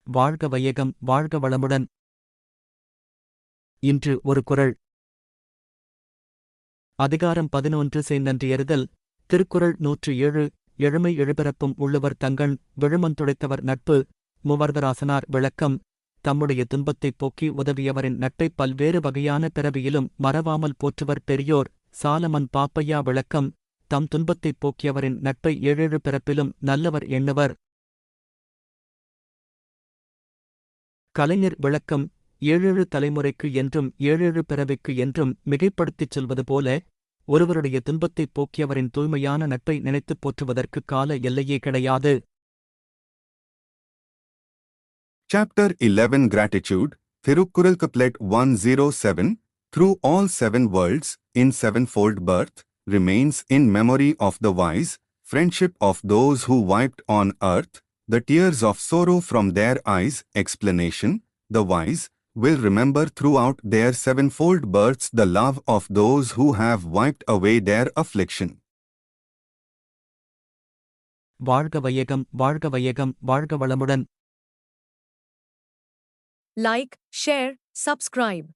வாழ்க வையகம், வாழ்க வளமுடன். இன்று ஒரு குறள். அதிகாரம் 11. நன்றியறிதல். திருக்குறள் 107. எழுமை எழுபிறப்பும் உள்ளவர் தங்கண் விழுமந்துடைத்தவர் நட்பு. மூவர்தராசனார் விளக்கம். தம்முடைய துன்பத்தைப் போக்கி உதவியவரின் நட்பைப் பல்வேறு வகையான பிறவியிலும் மறவாமல் போற்றுவர் பெரியோர். சாலமன் பாப்பையா விளக்கம். தம் துன்பத்தைப் போக்கியவரின் நட்பை ஏழேழு பிறப்பிலும் நல்லவர் எண்ணுவர். கலைஞர் விளக்கம். ஏழேழு தலைமுறைக்கு என்றும் ஏழேழு பிறவிக்கு என்றும் மிகைப்படுத்திச் சொல்வது போல, ஒருவருடைய துன்பத்தைப் போக்கியவரின் தூய்மையான நட்பை நினைத்துப் போற்றுவதற்கு கால எல்லையே கிடையாது. Chapter 11 Gratitude, Thirukkural Couplet 107. Through all seven worlds, in sevenfold birth, remains in memory of the wise, friendship of those who wiped on earth the tears of sorrow from their eyes. Explanation. The wise will remember throughout their sevenfold births the love of those who have wiped away their affliction. வாழ்க வையகம், வாழ்க வையகம், வாழ்க வளமுடன். Like, share, subscribe.